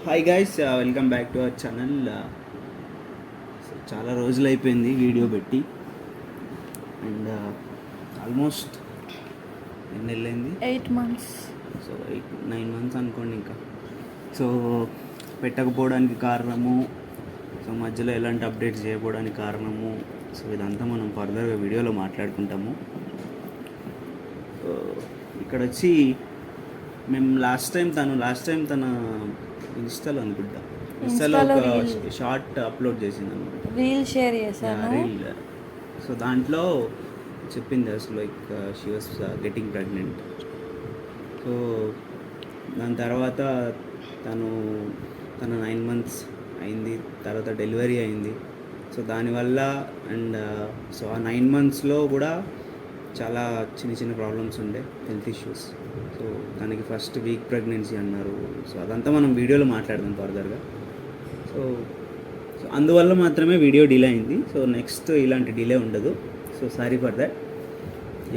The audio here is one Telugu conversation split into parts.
Hi guys, welcome back to our channel. చాలా రోజులు అయిపోయింది వీడియో పెట్టి. అండ్ ఆల్మోస్ట్ ఎన్ని నెలలైంది? 8 months. సో 8-9 months అనుకోండి ఇంకా. సో పెట్టకపోవడానికి కారణము, సో మధ్యలో ఎలాంటి అప్డేట్స్ చేయకపోవడానికి కారణము, సో ఇదంతా మనం ఫర్దర్గా వీడియోలో మాట్లాడుకుంటాము. ఇక్కడ వచ్చి మేము లాస్ట్ టైం తన ఇన్స్టాలో అనుకుంటా, ఇన్స్టాలో ఒక షార్ట్ అప్లోడ్ చేసింది అనమాట, రీల్ షేర్ చేశాను. రీల్. సో దాంట్లో చెప్పింది అసలు like she was getting pregnant. So దాని తర్వాత తన 9 months అయింది, తర్వాత డెలివరీ అయింది. సో దానివల్ల అండ్ సో ఆ 9 monthsలో కూడా చాలా చిన్న ప్రాబ్లమ్స్ ఉండే, హెల్త్ ఇష్యూస్. సో దానికి ఫస్ట్ వీక్ ప్రెగ్నెన్సీ అన్నారు. సో అదంతా మనం వీడియోలో మాట్లాడదాం ఫర్దర్గా. సో సో అందువల్ల మాత్రమే వీడియో డిలే అయింది. సో నెక్స్ట్ ఇలాంటి డిలే ఉండదు. So sorry for that.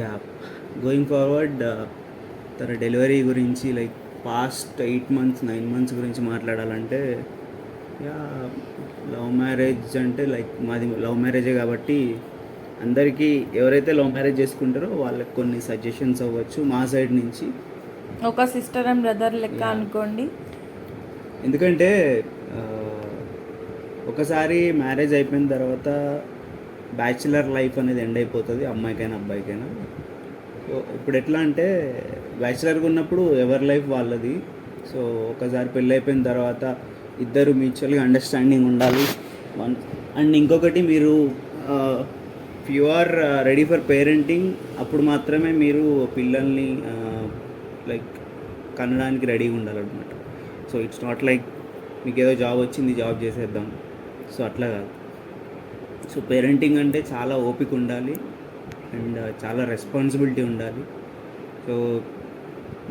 Yeah, going forward తన డెలివరీ గురించి లైక్ పాస్ట్ 8 months 9 months గురించి మాట్లాడాలంటే, యా, లవ్ మ్యారేజ్ అంటే లైక్ మాది లవ్ మ్యారేజే కాబట్టి అందరికీ ఎవరైతే లవ్ మ్యారేజ్ చేసుకుంటారో వాళ్ళకి కొన్ని సజెషన్స్ అవ్వచ్చు మా సైడ్ నుంచి. ఒక సిస్టర్ అండ్ బ్రదర్ లెక్క అనుకోండి. ఎందుకంటే ఒకసారి మ్యారేజ్ అయిపోయిన తర్వాత బ్యాచిలర్ లైఫ్ అనేది ఎండ్ అయిపోతుంది, అమ్మాయికైనా అబ్బాయికైనా. సో ఇప్పుడు ఎట్లా అంటే బ్యాచిలర్గా ఉన్నప్పుడు ఎవరి లైఫ్ వాళ్ళది. సో ఒకసారి పెళ్ళి అయిపోయిన తర్వాత ఇద్దరు మ్యూచువల్గా అండర్స్టాండింగ్ ఉండాలి. అండ్ ఇంకొకటి, మీరు you are ready for parenting, అప్పుడు మాత్రమే మీరు పిల్లల్ని లైక్ కనడానికి రెడీగా ఉండాలన్నమాట. సో ఇట్స్ నాట్ లైక్ మీకు ఏదో జాబ్ వచ్చింది జాబ్ చేసేద్దాం, సో అట్లా కాదు. సో పేరెంటింగ్ అంటే చాలా ఓపిక ఉండాలి అండ్ చాలా రెస్పాన్సిబిలిటీ ఉండాలి. సో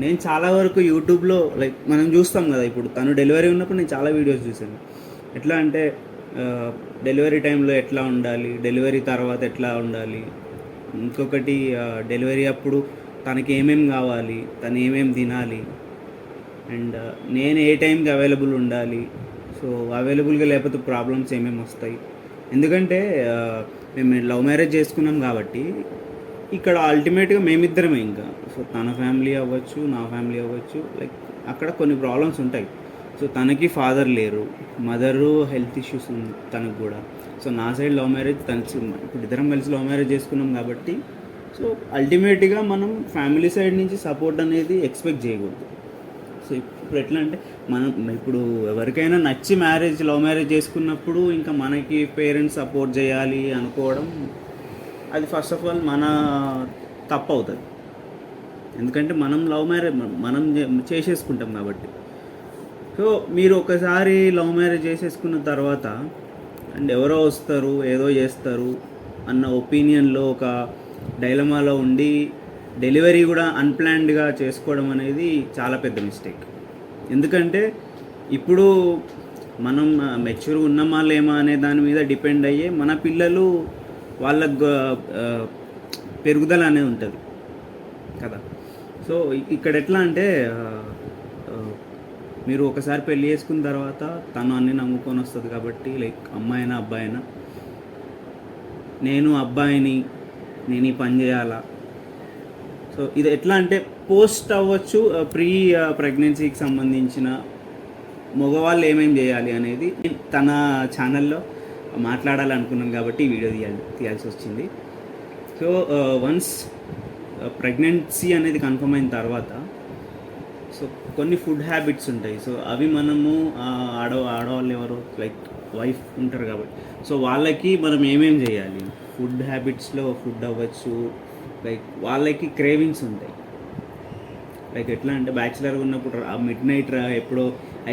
నేను చాలా వరకు యూట్యూబ్లో లైక్ మనం చూస్తాం కదా, ఇప్పుడు తను డెలివరీ ఉన్నప్పుడు నేను చాలా వీడియోస్ చూశాను. ఎట్లా అంటే డెలివరీ టైంలో ఎట్లా ఉండాలి, డెలివరీ తర్వాత ఎట్లా ఉండాలి, ఇంకొకటి డెలివరీ అప్పుడు తనకి ఏమేమి కావాలి, తను ఏమేమి తినాలి, అండ్ నేను ఏ టైంకి అవైలబుల్ ఉండాలి. సో అవైలబుల్గా లేకపోతే ప్రాబ్లమ్స్ ఏమేమి వస్తాయి. ఎందుకంటే మేము లవ్ మ్యారేజ్ చేసుకున్నాం కాబట్టి ఇక్కడ అల్టిమేట్గా మేమిద్దరమే ఇంకా. సో తన ఫ్యామిలీ అవ్వచ్చు, నా ఫ్యామిలీ అవ్వచ్చు, లైక్ అక్కడ కొన్ని ప్రాబ్లమ్స్ ఉంటాయి. సో తనకి ఫాదర్ లేరు, మదరు హెల్త్ ఇష్యూస్ ఉంది తనకు కూడా. సో నా సైడ్ లవ్ మ్యారేజ్, ఇప్పుడు ఇద్దరం కలిసి లవ్ మ్యారేజ్ చేసుకున్నాం కాబట్టి సో అల్టిమేట్గా మనం ఫ్యామిలీ సైడ్ నుంచి సపోర్ట్ అనేది ఎక్స్పెక్ట్ చేయకూడదు. సో ఇప్పుడు ఎట్లా అంటే మనం ఇప్పుడు ఎవరికైనా నచ్చి లవ్ మ్యారేజ్ చేసుకున్నప్పుడు ఇంకా మనకి పేరెంట్స్ సపోర్ట్ చేయాలి అనుకోవడం అది ఫస్ట్ ఆఫ్ ఆల్ మన తప్పు అవుతుంది. ఎందుకంటే మనం లవ్ మ్యారేజ్ మనం చేసేసుకుంటాం కాబట్టి. సో మీరు ఒకసారి లవ్ మ్యారేజ్ చేసేసుకున్న తర్వాత అండ్ ఎవరో వస్తారు ఏదో చేస్తారు అన్న ఒపీనియన్లో ఒక డైలమాలో ఉండి డెలివరీ కూడా అన్ప్లాన్డ్గా చేసుకోవడం అనేది చాలా పెద్ద మిస్టేక్. ఎందుకంటే ఇప్పుడు మనం మెచ్యూర్గా ఉన్నామా లేమా అనే దాని మీద డిపెండ్ అయ్యే మన పిల్లలు వాళ్ళ పెరుగుదల అనేది ఉంటుంది కదా. సో ఇక్కడ ఎట్లా అంటే మీరు ఒకసారి పెళ్ళి చేసుకున్న తర్వాత తను అన్నీ నమ్ముకొని వస్తుంది కాబట్టి లైక్ అమ్మాయి అయినా అబ్బాయి అయినా, నేను అబ్బాయిని, నేను ఈ పని చేయాలా. సో ఇది ఎట్లా అంటే పోస్ట్ అవ్వచ్చు, ప్రీ ప్రెగ్నెన్సీకి సంబంధించిన మగవాళ్ళు ఏమేమి చేయాలి అనేది తన ఛానల్లో మాట్లాడాలనుకున్నాను కాబట్టి ఈ వీడియో తీయాల్సి వచ్చింది. సో వన్స్ ప్రెగ్నెన్సీ అనేది కన్ఫర్మ్ అయిన తర్వాత సో కొన్ని ఫుడ్ హ్యాబిట్స్ ఉంటాయి. సో అవి మనము ఆడవాళ్ళు ఎవరు లైక్ వైఫ్ ఉంటారు కాబట్టి సో వాళ్ళకి మనం ఏమేమి చేయాలి, ఫుడ్ హ్యాబిట్స్లో ఫుడ్ అవ్వచ్చు, లైక్ వాళ్ళకి క్రేవింగ్స్ ఉంటాయి. లైక్ ఎట్లా అంటే బ్యాచిలర్గా ఉన్నప్పుడు మిడ్ నైట్ ఎప్పుడో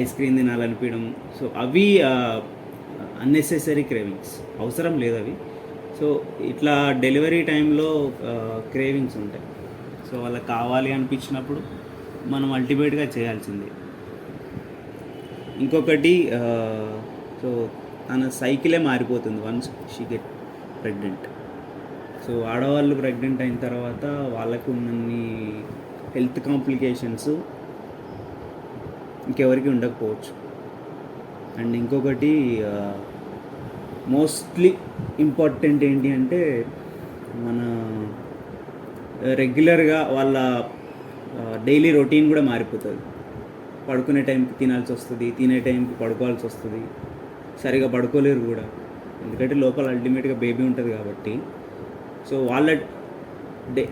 ఐస్ క్రీమ్ తినాలనిపించడం. సో అవి అన్నెసెసరీ క్రేవింగ్స్, అవసరం లేదు అవి. సో ఇట్లా డెలివరీ టైంలో క్రేవింగ్స్ ఉంటాయి. సో వాళ్ళకి కావాలి అనిపించినప్పుడు మనం అల్టిమేట్గా చేయాల్సిందే. ఇంకొకటి, సో తన సైకిలే మారిపోతుంది once she get pregnant. So ఆడవాళ్ళు ప్రెగ్నెంట్ అయిన తర్వాత వాళ్ళకు ఉన్నన్ని హెల్త్ కాంప్లికేషన్స్ ఇంకెవరికి ఉండకపోవచ్చు. అండ్ ఇంకొకటి మోస్ట్లీ ఇంపార్టెంట్ ఏంటి అంటే మన రెగ్యులర్గా వాళ్ళ డైలీ రొటీన్ కూడా మారిపోతుంది. పడుకునే టైంకి తినాల్సి వస్తుంది, తినే టైంకి పడుకోవాల్సి వస్తుంది, సరిగా పడుకోలేరు కూడా, ఎందుకంటే లోపల అల్టిమేట్గా బేబీ ఉంటుంది కాబట్టి. సో వాళ్ళ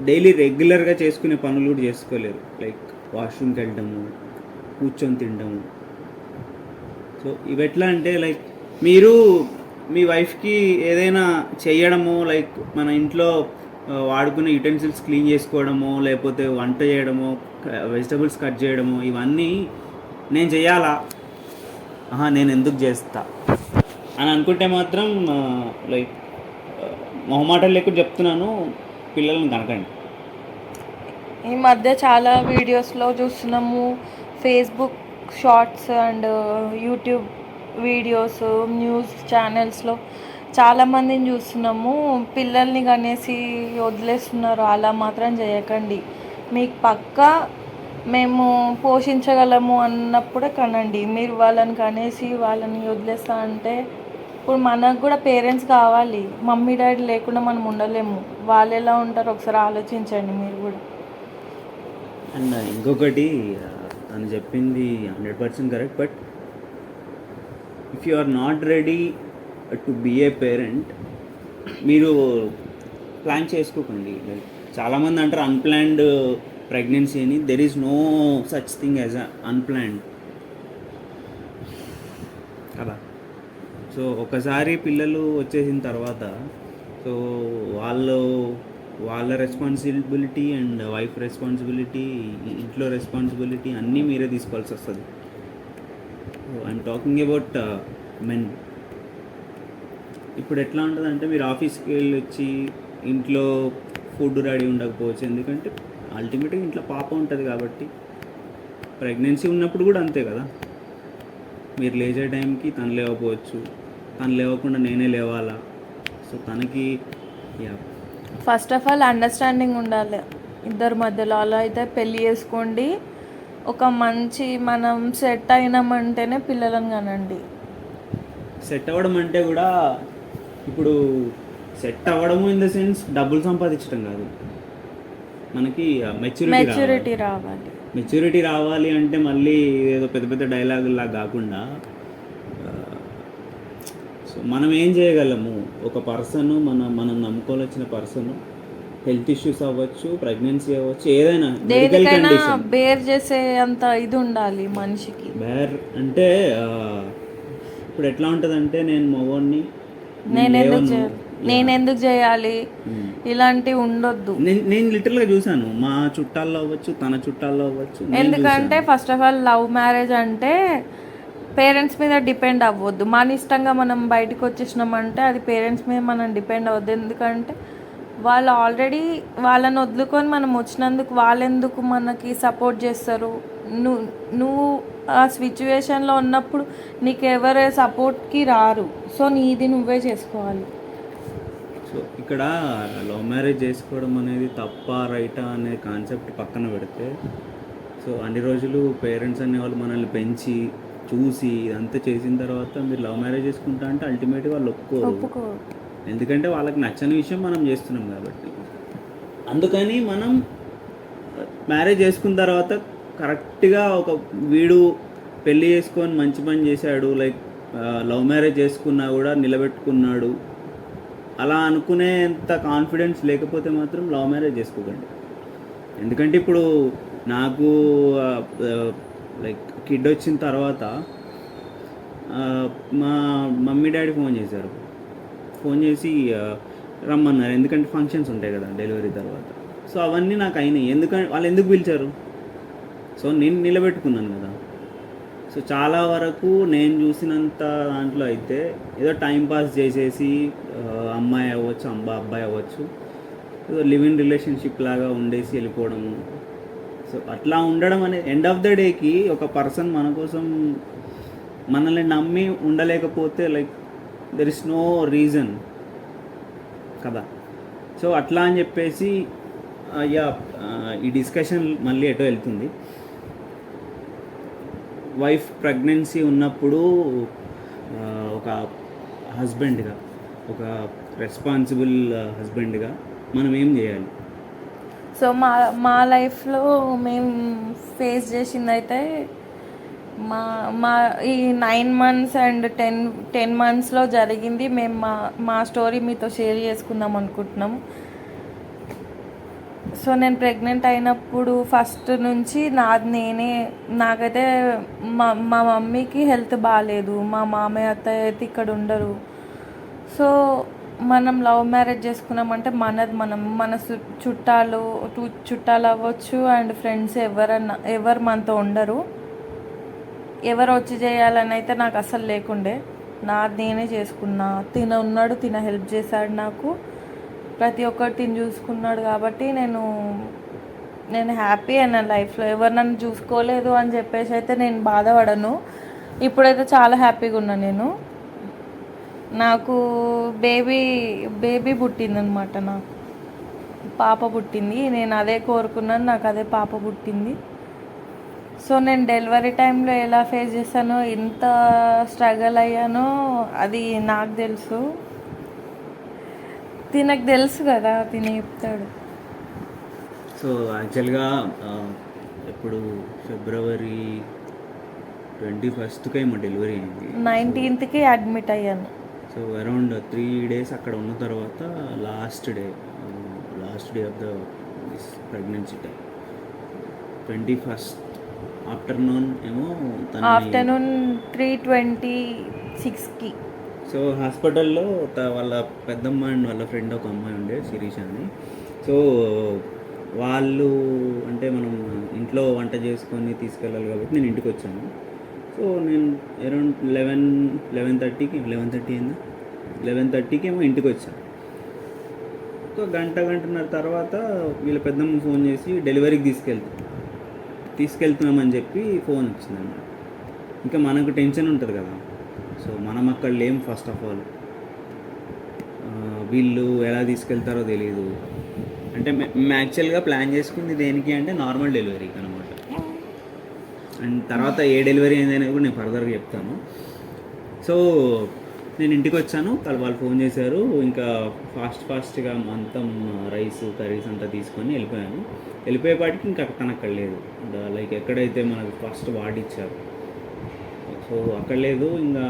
డైలీ రెగ్యులర్గా చేసుకునే పనులు కూడా చేసుకోలేరు, లైక్ వాష్రూమ్కి వెళ్ళడము, కూర్చొని తినడము. సో ఇవి ఎట్లా అంటే లైక్ మీరు మీ వైఫ్కి ఏదైనా చేయడము, లైక్ మన ఇంట్లో వాడుకునే యుటెన్సిల్స్ క్లీన్ చేసుకోవడము, లేకపోతే వంట చేయడము, వెజిటబుల్స్ కట్ చేయడము, ఇవన్నీ నేను చేయాలా, నేను ఎందుకు చేస్తా అని అనుకుంటే మాత్రం లైక్ మొహమాటం లేకుండా చెప్తున్నాను, పిల్లల్ని కనకండి. ఈ మధ్య చాలా వీడియోస్లో చూస్తున్నాము, Facebook shorts and YouTube videos, news ఛానల్స్లో చాలామందిని చూస్తున్నాము, పిల్లల్ని కనేసి వదిలేస్తున్నారు. అలా మాత్రం చేయకండి. మీకు పక్కా మేము పోషించగలము అన్నప్పుడే కనండి. మీరు వాళ్ళని కనేసి వాళ్ళని వదిలేస్తా అంటే, ఇప్పుడు మనకు కూడా పేరెంట్స్ కావాలి. మమ్మీ డాడీ లేకుండా మనం ఉండలేము. వాళ్ళు ఎలా ఉంటారో ఒకసారి ఆలోచించండి మీరు కూడా. అండ్ ఇంకొకటి, తను చెప్పింది 100% correct. But if you are not ready to be a parent, మీరు ప్లాన్ చేసుకోకండి. లైక్ చాలామంది అంటారు అన్ప్లాన్డ్ ప్రెగ్నెన్సీ అని. There is no such thing as unplanned కదా. సో ఒకసారి పిల్లలు వచ్చేసిన తర్వాత సో వాళ్ళ రెస్పాన్సిబిలిటీ అండ్ వైఫ్ రెస్పాన్సిబిలిటీ, ఇంట్లో రెస్పాన్సిబిలిటీ అన్నీ మీరే తీసుకోవాల్సి వస్తుంది. I'm talking about men. ఇప్పుడు ఎట్లా ఉంటుందంటే, మీరు ఆఫీస్కి వెళ్ళి వచ్చి ఇంట్లో ఫుడ్ రెడీ ఉండకపోవచ్చు, ఎందుకంటే అల్టిమేట్గా ఇంట్లో పాప ఉంటుంది కాబట్టి. ప్రెగ్నెన్సీ ఉన్నప్పుడు కూడా అంతే కదా, మీరు లేచే టైంకి తను లేవకపోవచ్చు, తను లేవకుండా నేనే లేవాలా. సో తనకి ఫస్ట్ ఆఫ్ ఆల్ అండర్స్టాండింగ్ ఉండాలి ఇద్దరి మధ్యలో. అలా అయితే పెళ్ళి చేసుకోండి. ఒక మంచి మనం సెట్ అయినామంటేనే పిల్లలను కనండి. సెట్ అవ్వడం అంటే కూడా ఇప్పుడు సెట్ అవ్వడము ఇన్ ద సెన్స్ డబ్బులు సంపాదించడం కాదు, మనకి మెచ్యూరిటీ రావాలి. మెచ్యూరిటీ రావాలి అంటే మళ్ళీ ఏదో పెద్ద పెద్ద డైలాగుల్లా కాకుండా, సో మనం ఏం చేయగలము, ఒక పర్సన్ మనం నమ్ముకొని వచ్చిన పర్సన్ హెల్త్ ఇష్యూస్ అవ్వచ్చు, ప్రెగ్నెన్సీ అవ్వచ్చు, ఏదైనా దేనికైనా బేర్ చేసే అంత ఇది ఉండాలి మనిషికి. బేర్ అంటే ఇప్పుడు ఎట్లా ఉంటుందంటే, నేను మగవాడిని, నేను ఎందుకు చేయాలి, ఇలాంటివి ఉండొద్దు. నేను లిటరల్గా చూసాను, మా చుట్టాల్లో అవ్వచ్చు, తన చుట్టాల్లో అవ్వచ్చు. ఎందుకంటే first of all love marriage అంటే పేరెంట్స్ మీద డిపెండ్ అవ్వద్దు. మన ఇష్టంగా మనం బయటకు వచ్చేసినామంటే అది పేరెంట్స్ మీద మనం డిపెండ్ అవ్వద్దు. ఎందుకంటే వాళ్ళు ఆల్రెడీ వాళ్ళని వదులుకొని మనం వచ్చినందుకు వాళ్ళెందుకు మనకి సపోర్ట్ చేస్తారు. నువ్వు ఆ సిచ్యువేషన్లో ఉన్నప్పుడు నీకు ఎవరు సపోర్ట్కి రారు. సో నీది నువ్వే చేసుకోవాలి. సో ఇక్కడ లవ్ మ్యారేజ్ చేసుకోవడం అనేది తప్ప రైటా అనే కాన్సెప్ట్ పక్కన పెడితే, సో అన్ని రోజులు పేరెంట్స్ అనేవాళ్ళు మనల్ని పెంచి చూసి ఇదంతా చేసిన తర్వాత మీరు లవ్ మ్యారేజ్ చేసుకుంటా అంటే అల్టిమేట్గా వాళ్ళు ఒప్పుకోరు. ఎందుకంటే వాళ్ళకి నచ్చని విషయం మనం చేస్తున్నాం కాబట్టి. అందుకని మనం మ్యారేజ్ చేసుకున్న తర్వాత కరెక్ట్గా ఒక వీడు పెళ్ళి చేసుకొని మంచి పని చేశాడు, లైక్ లవ్ మ్యారేజ్ చేసుకున్నా కూడా నిలబెట్టుకున్నాడు, అలా అనుకునేంత కాన్ఫిడెన్స్ లేకపోతే మాత్రం లవ్ మ్యారేజ్ చేసుకోకండి. ఎందుకంటే ఇప్పుడు నాకు లైక్ కిడ్ వచ్చిన తర్వాత మా మమ్మీ డాడీ ఫోన్ చేసి రమ్మన్నారు. ఎందుకంటే ఫంక్షన్స్ ఉంటాయి కదా డెలివరీ తర్వాత. సో అవన్నీ నాకు అయినాయి. ఎందుకంటే వాళ్ళు ఎందుకు పిలిచారు, సో నేను నిలబెట్టుకున్నాను కదా. సో చాలా వరకు నేను చూసినంత దాంట్లో అయితే ఏదో టైంపాస్ చేసేసి అమ్మాయి అవ్వచ్చు, అబ్బాయి అవ్వచ్చు, ఏదో లివ్ ఇన్ రిలేషన్షిప్ లాగా ఉండేసి వెళ్ళిపోవడము. సో అట్లా ఉండడం అనేది ఎండ్ ఆఫ్ ద డేకి ఒక పర్సన్ మన కోసం మనల్ని నమ్మి ఉండలేకపోతే like there is no reason కదా. సో అట్లా అని చెప్పేసి ఈ డిస్కషన్ మళ్ళీ ఎటో వెళ్తుంది. వైఫ్ ప్రెగ్నెన్సీ ఉన్నప్పుడు ఒక హస్బెండ్గా, ఒక రెస్పాన్సిబుల్ హస్బెండ్గా మనం ఏం చేయాలి? సో మా లైఫ్లో మేము ఫేస్ చేసింది అయితే మా మా ఈ 9 months అండ్ 10 monthsలో జరిగింది. మేము మా స్టోరీ మీతో షేర్ చేసుకుందాం అనుకుంటున్నాం. సో నేను ప్రెగ్నెంట్ అయినప్పుడు ఫస్ట్ నుంచి నాకైతే మా మమ్మీకి హెల్త్ బాగాలేదు, మా మామయ్య అత్తయ్య అయితే ఇక్కడ ఉండరు. సో మనం లవ్ మ్యారేజ్ చేసుకున్నామంటే మన చుట్టాలు అవ్వచ్చు అండ్ ఫ్రెండ్స్ ఎవరు మనతో ఉండరు. ఎవరు వచ్చి చేయాలని అయితే నాకు అసలు లేకుండే, నేనే చేసుకున్నా. ఉన్నాడు, హెల్ప్ చేశాడు నాకు, ప్రతి ఒక్కటి చూసుకున్నాడు. కాబట్టి నేను హ్యాపీ అయినా లైఫ్లో. ఎవరు నన్ను చూసుకోలేదు అని చెప్పేసి అయితే నేను బాధపడను. ఇప్పుడైతే చాలా హ్యాపీగా ఉన్నా. నాకు బేబీ పుట్టిందనమాట, నాకు పాప పుట్టింది. నేను అదే కోరుకున్నాను, నాకు అదే పాప పుట్టింది. సో నేను డెలివరీ టైంలో ఎలా ఫేస్ చేశానో, ఎంత స్ట్రగల్ అయ్యానో అది నాకు తెలుసు. తినకు తెలుసు కదా, చెప్తాడు. సో యాక్చువల్గా ఇప్పుడు February 21st ఏమో డెలివరీ అయింది, 19th అడ్మిట్ అయ్యాను. సో అరౌండ్ 3 days అక్కడ ఉన్న తర్వాత last day of the pregnancy time 21st afternoon ఏమో ఆఫ్టర్నూన్ 3:26కి. సో హాస్పిటల్లో వాళ్ళ పెద్దమ్మ అండ్ వాళ్ళ ఫ్రెండ్ ఒక అమ్మాయి ఉండే, శిరీష అని. సో వాళ్ళు అంటే మనం ఇంట్లో వంట చేసుకొని తీసుకెళ్ళాలి కాబట్టి నేను ఇంటికి వచ్చాను. సో నేను అరౌండ్ 11:30కి ఏమో ఇంటికి వచ్చాను. సో గంటన్నర తర్వాత వీళ్ళ పెద్దమ్మ ఫోన్ చేసి డెలివరీకి తీసుకెళ్తున్నామని చెప్పి ఫోన్ వచ్చిందన్నమాట. ఇంకా మనకు టెన్షన్ ఉంటుంది కదా. సో మనం అక్కడ లేం. ఫస్ట్ ఆఫ్ ఆల్ వీళ్ళు ఎలా తీసుకెళ్తారో తెలియదు. అంటే మేము యాక్చువల్గా ప్లాన్ చేసుకుంది దేనికి అంటే నార్మల్ డెలివరీకి అనమాట. అండ్ తర్వాత ఏ డెలివరీ అయిందనేది కూడా నేను ఫర్దర్గా చెప్తాను. సో నేను ఇంటికి వచ్చాను, వాళ్ళు ఫోన్ చేశారు. ఇంకా ఫాస్ట్గా మొత్తం రైస్ కర్రీస్ అంతా తీసుకొని వెళ్ళిపోయేపాటికి ఇంకా తను అక్కడ లేదు. లైక్ ఎక్కడైతే మనకు ఫస్ట్ వాడిచ్చారు, సో అక్కడ లేదు. ఇంకా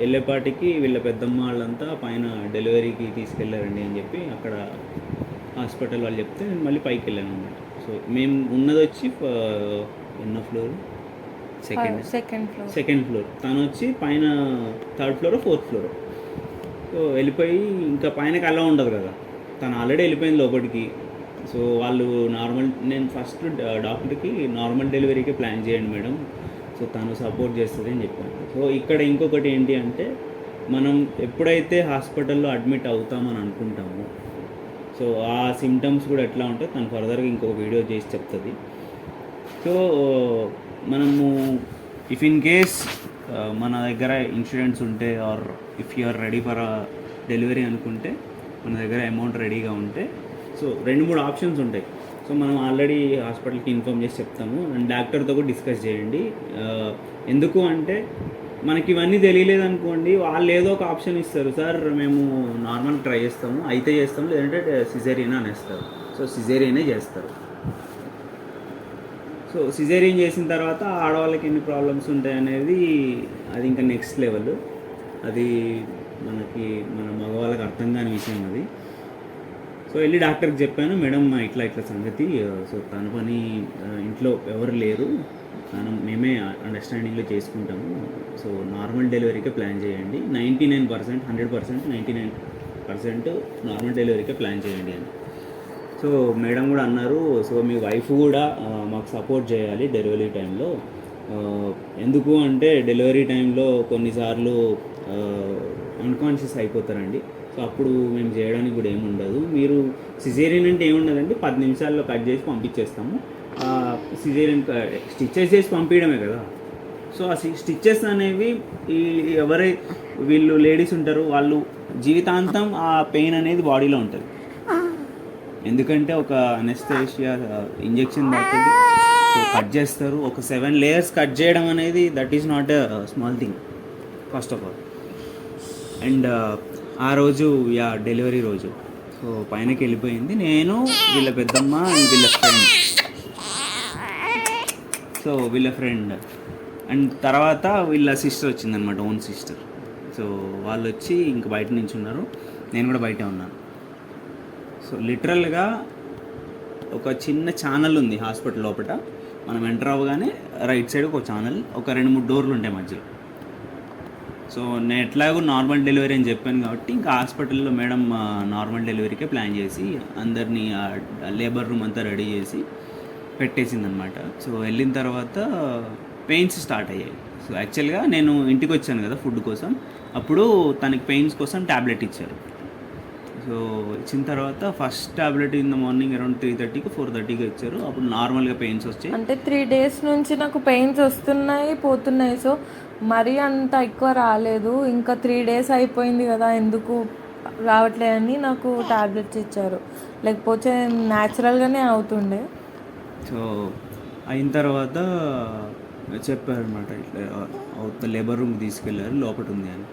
వెళ్ళేపాటికి వీళ్ళ పెద్దమ్మ వాళ్ళంతా పైన డెలివరీకి తీసుకెళ్ళారండి అని చెప్పి అక్కడ హాస్పిటల్ వాళ్ళు చెప్తే నేను మళ్ళీ పైకి వెళ్ళాను అనమాట. సో మేము ఉన్నది వచ్చి ఎన్నో ఫ్లోర్, సెకండ్ ఫ్లోర్. తను వచ్చి పైన 3rd floor 4th floor. So వెళ్ళిపోయి ఇంకా పైనకి అలా ఉండదు కదా, తను ఆల్రెడీ వెళ్ళిపోయింది లోపలికి. సో వాళ్ళు నేను ఫస్ట్ డాక్టర్కి నార్మల్ డెలివరీకి ప్లాన్ చేయండి మేడం, సో తను సపోర్ట్ చేస్తుంది అని చెప్పాను. సో ఇక్కడ ఇంకొకటి ఏంటి అంటే, మనం ఎప్పుడైతే హాస్పిటల్లో అడ్మిట్ అవుతామని అనుకుంటామో, సో ఆ సిమ్టమ్స్ కూడా ఎట్లా ఉంటే తను ఫర్దర్గా ఇంకొక వీడియో చేసి చెప్తుంది. సో మనము ఇఫ్ ఇన్ కేస్ మన దగ్గర ఇన్సూరెన్స్ ఉంటే, or if you are ready for delivery అనుకుంటే, మన దగ్గర అమౌంట్ రెడీగా ఉంటే, సో 2-3 ఆప్షన్స్ ఉంటాయి. సో మనం ఆల్రెడీ హాస్పిటల్కి ఇన్ఫామ్ చేసి చెప్తాము. అండ్ డాక్టర్తో కూడా డిస్కస్ చేయండి. ఎందుకు అంటే మనకి ఇవన్నీ తెలియలేదు అనుకోండి, వాళ్ళు ఏదో ఒక ఆప్షన్ ఇస్తారు, సార్ మేము నార్మల్ ట్రై చేస్తాము, అయితే చేస్తాము, లేదంటే సిజేరియన్ అనేస్తారు. సో సిజేరియనే చేస్తారు. సో సిజేరియన్ చేసిన తర్వాత ఆడవాళ్ళకి ఎన్ని ప్రాబ్లమ్స్ ఉంటాయి అనేది అది ఇంకా నెక్స్ట్ లెవెల్. అది మన మగవాళ్ళకి అర్థం కాని విషయం అది. సో వెళ్ళి డాక్టర్కి చెప్పాను, మేడం ఇట్లా సంగతి, సో తన పని ఇంట్లో ఎవరు లేరు, మేమే అండర్స్టాండింగ్లో చేసుకుంటాము, సో నార్మల్ డెలివరీకే ప్లాన్ చేయండి, 99%, 100%, 99% నార్మల్ డెలివరీకే ప్లాన్ చేయండి అని. సో మేడం కూడా అన్నారు, సో మీ వైఫ్ కూడా మాకు సపోర్ట్ చేయాలి డెలివరీ టైంలో. ఎందుకు అంటే డెలివరీ టైంలో కొన్నిసార్లు అన్కాన్షియస్ అయిపోతారండి. సో అప్పుడు మేము చేయడానికి కూడా ఏముండదు. మీరు సిజేరియన్ అంటే ఏముండదండి, 10 నిమిషాల్లో కట్ చేసి పంపించేస్తాము. సిజేరియన్ స్టిచ్చెస్ చేసి పంపించడమే కదా. సో ఆ స్టిచ్చెస్ అనేవి వీళ్ళు లేడీస్ ఉంటారు, వాళ్ళు జీవితాంతం ఆ పెయిన్ అనేది బాడీలో ఉంటుంది. ఎందుకంటే ఒక అనెస్థేషియా ఇంజెక్షన్ పడుతుంది, సో కట్ చేస్తారు. ఒక 7 layers కట్ చేయడం అనేది that is not a small thing. First of all. And ఆ రోజు డెలివరీ రోజు సో పైనకి వెళ్ళిపోయింది. నేను, వీళ్ళ పెద్దమ్మ అండ్ వీళ్ళ ఫ్రెండ్. సో వీళ్ళ ఫ్రెండ్ అండ్ తర్వాత వీళ్ళ సిస్టర్ వచ్చిందనమాట, ఓన్ సిస్టర్. సో వాళ్ళు వచ్చి ఇంక బయట నుంచి ఉన్నారు, నేను కూడా బయటే ఉన్నాను. సో లిటరల్గా ఒక చిన్న ఛానల్ ఉంది హాస్పిటల్ లోపల. మనం ఎంటర్ అవ్వగానే రైట్ సైడ్ ఒక ఛానల్, ఒక 2-3 డోర్లు ఉంటాయి మధ్యలో. సో నేను ఎట్లాగో నార్మల్ డెలివరీ అని చెప్పాను కాబట్టి ఇంకా హాస్పిటల్లో మేడం నార్మల్ డెలివరీకే ప్లాన్ చేసి అందరినీ లేబర్ రూమ్ అంతా రెడీ చేసి పెట్టేసిందనమాట. సో వెళ్ళిన తర్వాత పెయిన్స్ స్టార్ట్ అయ్యాయి. సో యాక్చువల్గా నేను ఇంటికి వచ్చాను కదా ఫుడ్ కోసం, అప్పుడు తనకి పెయిన్స్ కోసం ట్యాబ్లెట్ ఇచ్చారు. సో ఇచ్చిన తర్వాత first tablet in the morning around 3:30కి 4:30కి ఇచ్చారు. అప్పుడు నార్మల్గా పెయిన్స్ వచ్చాయి. అంటే 3 days నుంచి నాకు పెయిన్స్ వస్తున్నాయి పోతున్నాయి. సో మరీ అంత ఎక్కువ రాలేదు. ఇంకా 3 days అయిపోయింది కదా, ఎందుకు రావట్లేదని నాకు టాబ్లెట్స్ ఇచ్చారు, లేకపోతే న్యాచురల్గానే అవుతుండే. సో అయిన తర్వాత చెప్పారనమాట, ఇట్లా లేబర్ రూమ్కి తీసుకెళ్ళారు, లోపల ఉంది అని.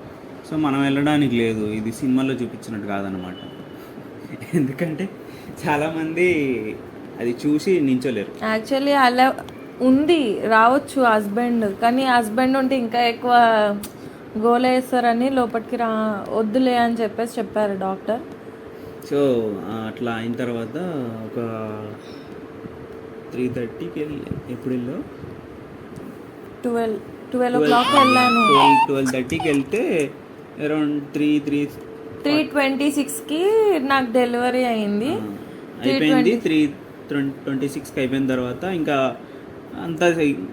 సో మనం వెళ్ళడానికి లేదు, ఇది సినిమాలో చూపించినట్టు కాదనమాట. ఎందుకంటే చాలామంది అది చూసి నించోలేరు. యాక్చువల్లీ అలా ఉంది, రావచ్చు హస్బెండ్, కానీ హస్బెండ్ ఉంటే ఇంకా ఎక్కువ గోల వేస్తారని లోపలికి వద్దులే అని చెప్పారు డాక్టర్. సో అట్లా అయిన తర్వాత ఒక 3:30కి ఎప్పుడు వెళ్ళావు? 12 o'clock వెళ్ళాను. 12:30కి వెళ్తే అరౌండ్ 3:26కి నాకు డెలివరీ అయింది. అయిపోయింది. 3:26కి అయిపోయిన తర్వాత ఇంకా అంతా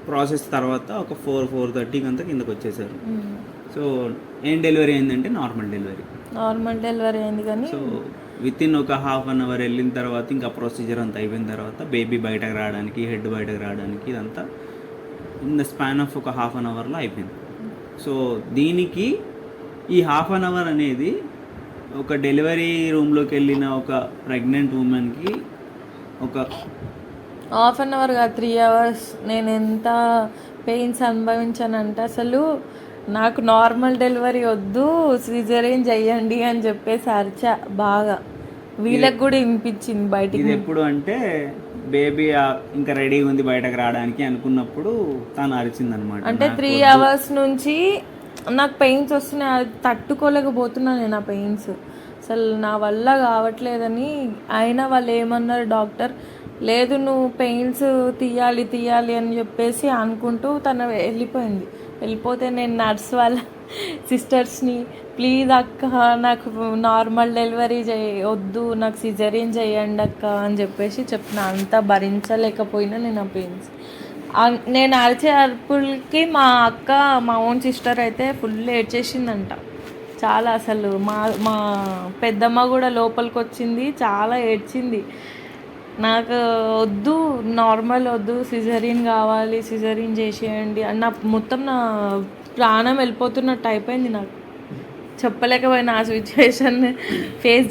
ప్రాసెస్ తర్వాత ఒక 4:30కి అంతా కిందకు వచ్చేసారు. సో ఏం డెలివరీ అయిందంటే నార్మల్ డెలివరీ అయింది. కానీ సో విత్ ఇన్ ఒక 1/2 hour వెళ్ళిన తర్వాత ఇంకా ప్రొసీజర్ అంతా అయిపోయిన తర్వాత బేబీ బయటకు రావడానికి, హెడ్ బయటకు రావడానికి ఇదంతా ఇన్ ద స్పాన్ ఆఫ్ ఒక 1/2 hourలో అయిపోయింది. సో దీనికి ఈ 1/2 hour అనేది ఒక డెలివరీ రూమ్లోకి వెళ్ళిన ఒక ప్రెగ్నెంట్ ఉమెన్కి ఒక 1/2 hour కాదు, 3 hours నేను ఎంత పెయిన్స్ అనుభవించానంటే, అసలు నాకు నార్మల్ డెలివరీ వద్దు, సిజేరియన్ చెయ్యండి అని చెప్పేసి అరిచా బాగా. వీళ్ళకి కూడా వినిపించింది బయటికి. ఇది ఎప్పుడు అంటే బేబీ ఇంకా రెడీగా ఉంది బయటకు రావడానికి అనుకున్నప్పుడు తను అరిచిందనమాట. అంటే 3 hours నుంచి నాకు పెయిన్స్ వస్తున్నాయి, అది తట్టుకోలేకపోతున్నాను నేను ఆ పెయిన్స్. అసలు నా వల్ల కావట్లేదని. అయినా వాళ్ళు ఏమన్నారు డాక్టర్, లేదు నువ్వు పెయిన్స్ తీయాలి అని చెప్పేసి అనుకుంటూ తను వెళ్ళిపోతే నేను నర్స్ వాళ్ళ సిస్టర్స్ని, ప్లీజ్ అక్క నాకు నార్మల్ డెలివరీ వద్దు, నాకు సిజేరియన్ చేయండి అక్క అని చెప్పేసి చెప్పిన. అంతా భరించలేకపోయినా నేను ఆ పెయిన్స్. నేను అరిచే అరుపులకి మా ఓన్ సిస్టర్ అయితే ఫుల్ ఏడ్చేసిందంట చాలా. అసలు మా పెద్దమ్మ కూడా లోపలికి వచ్చింది, చాలా ఏడ్చింది. నాకు వద్దు, నార్మల్ వద్దు, సిజరీన్ కావాలి, సిజరీన్ చేసేయండి అన్న. మొత్తం నా ప్రాణం వెళ్ళిపోతున్నట్టు అయిపోయింది. నాకు చెప్పలేకపోయినా ఆ సిచ్యువేషన్ ఫేస్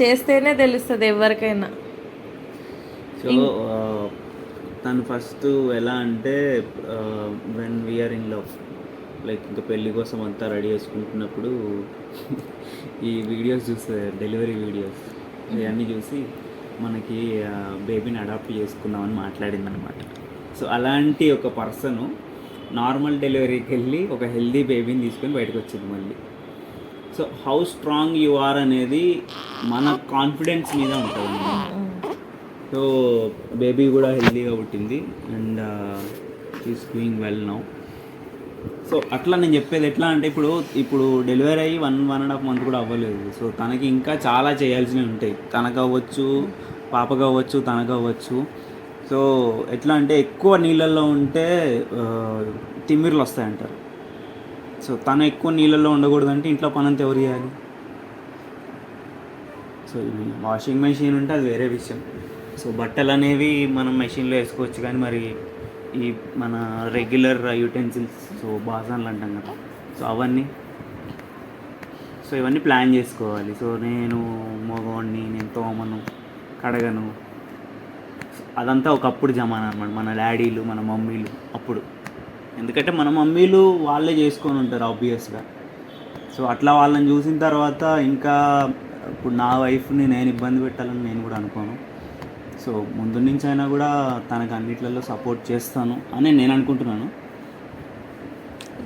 చేస్తేనే తెలుస్తుంది ఎవరికైనా. సో తను ఫస్ట్ ఎలా అంటే when we're in love, like ఇంకా పెళ్ళి కోసం అంతా రెడీ చేసుకుంటున్నప్పుడు ఈ వీడియోస్ చూస్తే, డెలివరీ వీడియోస్ ఇవన్నీ చూసి మనకి బేబీని అడాప్ట్ చేసుకుందామని మాట్లాడింది అనమాట. సో అలాంటి ఒక పర్సను నార్మల్ డెలివరీకి వెళ్ళి ఒక హెల్దీ బేబీని తీసుకొని బయటకు వచ్చింది మళ్ళీ. So how strong you are అనేది మన కాన్ఫిడెన్స్ మీద ఉంటుంది. సో బేబీ కూడా హెల్దీగా పుట్టింది and is doing well now. So అట్లా నేను చెప్పేది ఎట్లా అంటే, ఇప్పుడు డెలివరీ అయ్యి 1.5 month కూడా అవ్వలేదు. సో తనకి ఇంకా చాలా చేయాల్సినవి ఉంటాయి. తనకు అవ్వచ్చు, పాపకు అవ్వచ్చు, తనకు అవ్వచ్చు. సో ఎట్లా అంటే ఎక్కువ నీళ్ళల్లో ఉంటే తిమ్మిర్లు వస్తాయంటారు. సో తను ఎక్కువ నీళ్ళల్లో ఉండకూడదంటే ఇంట్లో పనంతా ఎవరు చేయాలి? సో వాషింగ్ మెషిన్ ఉంటే అది వేరే విషయం. సో బట్టలు అనేవి మనం మెషిన్లో వేసుకోవచ్చు, కానీ మరి ఈ మన రెగ్యులర్ యూటెన్సిల్స్, సో బాసన్లు అంటాం కదా, సో అవన్నీ, సో ఇవన్నీ ప్లాన్ చేసుకోవాలి. సో నేను మగవాడిని, నేను తోమను, కడగను, అదంతా ఒకప్పుడు జమానా అనమాట. మన డాడీలు, మన మమ్మీలు అప్పుడు ఎందుకంటే మన మమ్మీలు వాళ్ళే చేసుకొని ఉంటారు ఆబ్వియస్గా. సో అట్లా వాళ్ళని చూసిన తర్వాత ఇంకా ఇప్పుడు నా వైఫ్ని నేను ఇబ్బంది పెట్టాలని నేను కూడా అనుకోను. సో ముందు నుంచి అయినా కూడా తనకు అన్నిట్లలో సపోర్ట్ చేస్తాను అని నేను అనుకుంటున్నాను.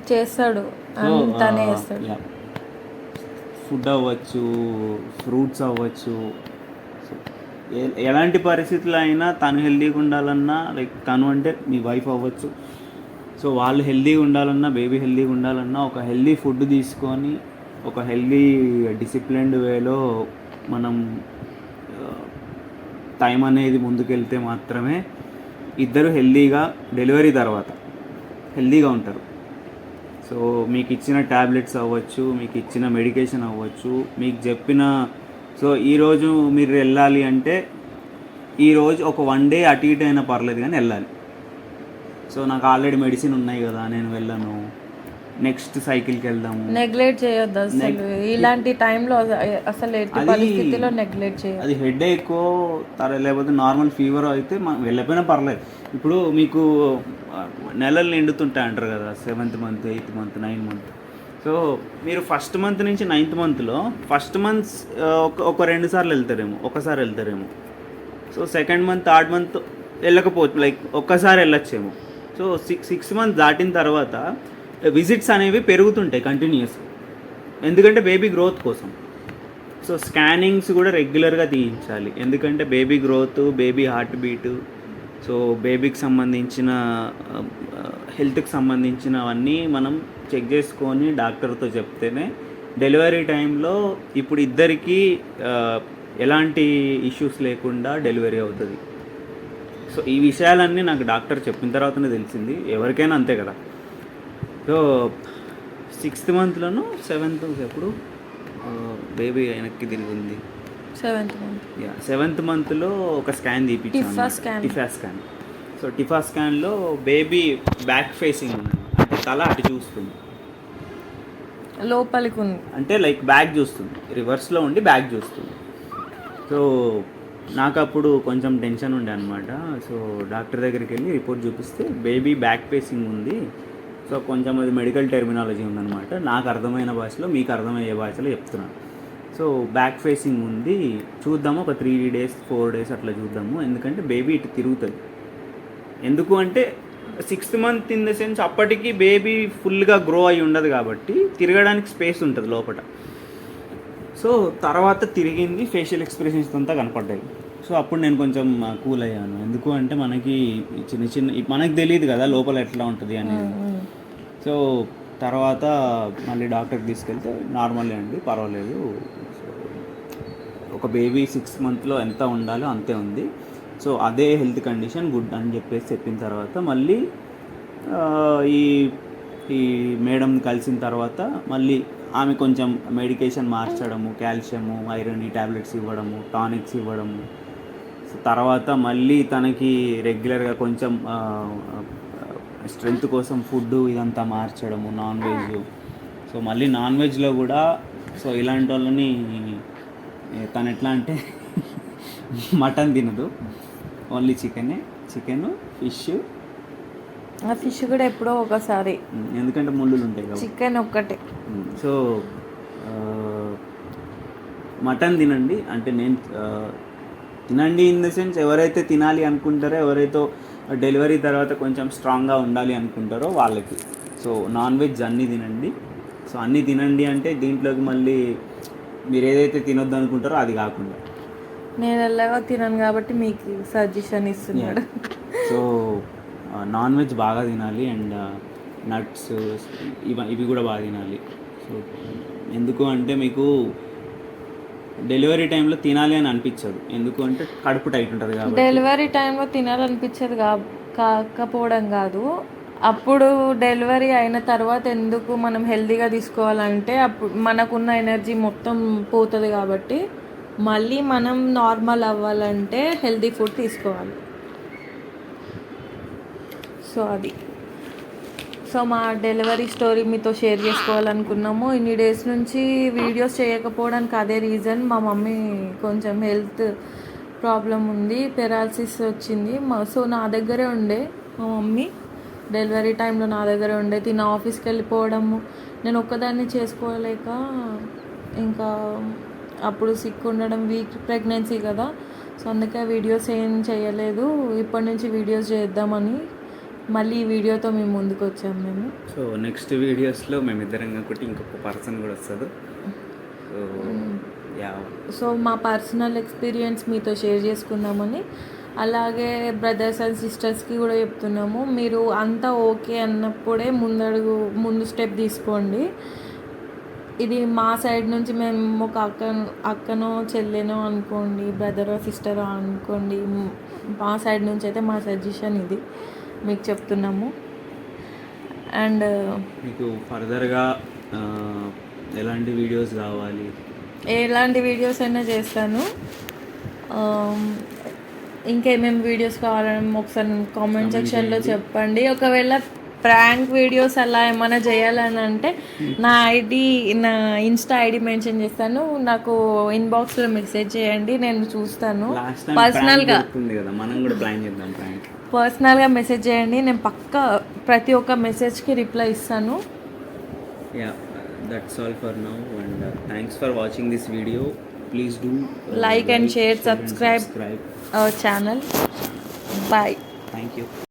చేస్తాడు, సో తనే చేస్తాడు. ఫుడ్ అవ్వచ్చు, ఫ్రూట్స్ అవ్వచ్చు, సో ఎలాంటి పరిస్థితులు అయినా తను హెల్తీగా ఉండాలన్నా, లైక్ తను అంటే మీ వైఫ్ అవ్వచ్చు, సో వాళ్ళు హెల్తీగా ఉండాలన్నా, బేబీ హెల్తీగా ఉండాలన్నా ఒక హెల్తీ ఫుడ్ తీసుకొని ఒక హెల్తీ డిసిప్లిన్డ్ వేలో మనం టైం అనేది ముందుకెళ్తే మాత్రమే ఇద్దరు హెల్తీగా డెలివరీ తర్వాత హెల్తీగా ఉంటారు. సో మీకు ఇచ్చిన ట్యాబ్లెట్స్ అవ్వచ్చు, మీకు ఇచ్చిన మెడికేషన్ అవ్వచ్చు, మీకు చెప్పిన సో ఈరోజు మీరు వెళ్ళాలి అంటే ఈరోజు ఒక 1 డే అటు ఇటు అయినా పర్లేదు కానీ వెళ్ళాలి. సో నాకు ఆల్రెడీ మెడిసిన్ ఉన్నాయి కదా, నేను వెళ్ళను, నెక్స్ట్ సైకిల్కి వెళ్దాము. నెగ్లెక్ట్ చేయొద్దు అసలు ఇలాంటి టైంలో, అసలు ఎట్టి పరిస్థితిలో నెగ్లెక్ట్ చేయొద్దు. అది హెడ్ ఎక్కో లేకపోతే నార్మల్ ఫీవర్ అయితే వెళ్ళకపోయినా పర్లేదు. ఇప్పుడు మీకు నెలలు నిండుతుంటాయి అంటారు కదా, 7th month, 8th month, 9th month. So మీరు ఫస్ట్ మంత్ నుంచి 9th మంత్లో ఫస్ట్ మంత్స్ ఒక 2 సార్లు వెళ్తారేమో, ఒకసారి వెళ్తారేమో. So 2nd month, 3rd month వెళ్ళకపోవచ్చు, లైక్ ఒక్కసారి వెళ్ళొచ్చేమో. సో 6 మంత్స్ దాటిన తర్వాత విజిట్స్ అనేవి పెరుగుతుంటాయి కంటిన్యూస్గా, ఎందుకంటే బేబీ గ్రోత్ కోసం. సో స్కానింగ్స్ కూడా రెగ్యులర్గా తీయించాలి, ఎందుకంటే baby growth, baby heart beat, so బేబీకి సంబంధించిన హెల్త్కి సంబంధించినవన్నీ మనం చెక్ చేసుకొని డాక్టర్తో చెప్తేనే డెలివరీ టైంలో ఇప్పుడు ఇద్దరికీ ఎలాంటి ఇష్యూస్ లేకుండా డెలివరీ అవుతుంది. సో ఈ విషయాలన్నీ నాకు డాక్టర్ చెప్పిన తర్వాతనే తెలిసింది, ఎవరికైనా అంతే కదా. సో 6th మంత్లోనూ 7th ఎప్పుడు బేబీ వెనక్కి తిరిగింది, 7th మంత్లో ఒక స్కాన్ తీపించాను, టిఫా స్కాన్. సో టిఫా స్కాన్లో బేబీ బ్యాక్ ఫేసింగ్ ఉంది, అంటే తల అటు చూస్తుంది, లోపలికి ఉంది, అంటే లైక్ బ్యాక్ చూస్తుంది, రివర్స్లో ఉండి బ్యాక్ చూస్తుంది. సో నాకు అప్పుడు కొంచెం టెన్షన్ ఉండే అనమాట. సో డాక్టర్ దగ్గరికి వెళ్ళి రిపోర్ట్ చూపిస్తే బేబీ బ్యాక్ ఫేసింగ్ ఉంది. సో కొంచెం అది మెడికల్ టెర్మినాలజీ ఉందన్నమాట, నాకు అర్థమైన భాషలో మీకు అర్థమయ్యే భాషలో చెప్తున్నాను. సో బ్యాక్ ఫేసింగ్ ఉంది, చూద్దాము ఒక 3 days 4 days అట్లా చూద్దాము, ఎందుకంటే బేబీ ఇటు తిరుగుతుంది. ఎందుకు అంటే 6th month in the sense అప్పటికి బేబీ ఫుల్గా గ్రో అయి ఉండదు కాబట్టి తిరగడానికి స్పేస్ ఉంటుంది లోపల. సో తర్వాత తిరిగింది, ఫేషియల్ ఎక్స్ప్రెషన్స్ అంతా కనపడ్డాయి. సో అప్పుడు నేను కొంచెం కూల్ అయ్యాను, ఎందుకు అంటే మనకి మనకి తెలియదు కదా లోపల ఎట్లా ఉంటుంది అనేది. సో తర్వాత మళ్ళీ డాక్టర్కి తీసుకెళ్తే నార్మలే అండి, పర్వాలేదు, సో ఒక బేబీ 6th మంత్లో ఎంత ఉండాలో అంతే ఉంది, సో అదే హెల్త్ కండిషన్ గుడ్ అని చెప్పిన తర్వాత మళ్ళీ ఈ మేడం కలిసిన తర్వాత మళ్ళీ ఆమె కొంచెం మెడికేషన్ మార్చడము, కాల్షియము, ఐరన్ ట్యాబ్లెట్స్ ఇవ్వడము, టానిక్స్ ఇవ్వడము. తర్వాత మళ్ళీ తనకి రెగ్యులర్గా కొంచెం స్ట్రెంగ్త్ కోసం ఫుడ్ ఇదంతా మార్చడము, నాన్ వెజ్. సో మళ్ళీ నాన్ వెజ్లో కూడా సో ఇలాంటి వాళ్ళని తను ఎట్లా అంటే మటన్ తినదు, ఓన్లీ చికెన్, ఫిష్ కూడా ఎప్పుడో ఒకసారి, ఎందుకంటే ముళ్ళులు ఉంటాయి కదా, చికెన్ ఒక్కటే. సో మటన్ తినండి అంటే నేను తినండి ఇన్ ద సెన్స్ ఎవరైతే తినాలి అనుకుంటారో, ఎవరైతే డెలివరీ తర్వాత కొంచెం స్ట్రాంగ్గా ఉండాలి అనుకుంటారో వాళ్ళకి. సో నాన్ వెజ్ అన్నీ తినండి. సో అన్నీ తినండి అంటే దీంట్లోకి మళ్ళీ మీరు ఏదైతే తినొద్దు అనుకుంటారో అది కాకుండా, నేను ఎలాగో తినను కాబట్టి మీకు సజెషన్ ఇస్తున్నాడు. సో నాన్ వెజ్ బాగా తినాలి అండ్ నట్స్ ఇవి కూడా బాగా తినాలి. సో ఎందుకు అంటే మీకు డెలివరీ టైంలో తినాలి అని అనిపించదు, ఎందుకు అంటే కడుపు టైట్ ఉంటుంది కాబట్టి. డెలివరీ టైంలో తినాలనిపించేది కాకపోవడం కాదు, అప్పుడు డెలివరీ అయిన తర్వాత ఎందుకు మనం హెల్తీగా తీసుకోవాలంటే అప్పుడు మనకున్న ఎనర్జీ మొత్తం పోతుంది కాబట్టి మళ్ళీ మనం నార్మల్ అవ్వాలంటే హెల్తీ ఫుడ్ తీసుకోవాలి. సో అది, సో మా డెలివరీ స్టోరీ మీతో షేర్ చేసుకోవాలనుకున్నాము. ఇన్ని డేస్ నుంచి వీడియోస్ చేయకపోవడానికి అదే రీజన్, మా మమ్మీ కొంచెం హెల్త్ ప్రాబ్లం ఉంది, పెరాలసిస్ వచ్చింది. సో నా దగ్గరే ఉండే మా మమ్మీ డెలివరీ టైంలో నా దగ్గర ఉండే తిన ఆఫీస్కి వెళ్ళిపోవడము, నేను ఒక్కదాన్ని చేసుకోలేక ఇంకా అప్పుడు సిక్ ఉండడం, వీక్ ప్రెగ్నెన్సీ కదా, సో అందుకే వీడియోస్ ఏం చేయలేదు. ఇప్పటి నుంచి వీడియోస్ చేద్దామని మళ్ళీ ఈ వీడియోతో మేము ముందుకు వచ్చాము మేము. సో నెక్స్ట్ వీడియోస్లో మేమిద్దరం కాకుండా ఇంకొక పర్సన్ కూడా వస్తుంది. సో యా, సో మా పర్సనల్ ఎక్స్పీరియన్స్ మీతో షేర్ చేసుకుందామని, అలాగే బ్రదర్స్ అండ్ సిస్టర్స్కి కూడా చెప్తున్నాము, మీరు అంతా ఓకే అన్నప్పుడే ముందు స్టెప్ తీసుకోండి. ఇది మా సైడ్ నుంచి మేము ఒక అక్కనో చెల్లెనో అనుకోండి, బ్రదరో సిస్టరో అనుకోండి, మా సైడ్ నుంచి అయితే మా సజెషన్ ఇది మీకు చెప్తున్నాము. అండ్ మీకు ఫర్దర్గా ఎలాంటి వీడియోస్ కావాలి, ఎలాంటి వీడియోస్ అయినా చేస్తాను. ఇంకేమేమి వీడియోస్ కావాలని ఒకసారి కామెంట్ సెక్షన్లో చెప్పండి. ఒకవేళ ప్రాంక్ వీడియోస్ అలా ఏమైనా చేయాలని అంటే నా ఇన్స్టా ఐడి మెన్షన్ చేస్తాను, నాకు ఇన్బాక్స్లో మెసేజ్ చేయండి, నేను చూస్తాను. పర్సనల్గా మనం కూడా ప్లాన్ చేద్దాం ప్రాంక్. పర్సనల్గా మెసేజ్ చేయండి, నేను పక్కా ప్రతి ఒక్క మెసేజ్కి రిప్లై ఇస్తాను. Yeah, that's all for now, and thanks for watching this video. Please do like and share, subscribe our channel. Bye. Thank you.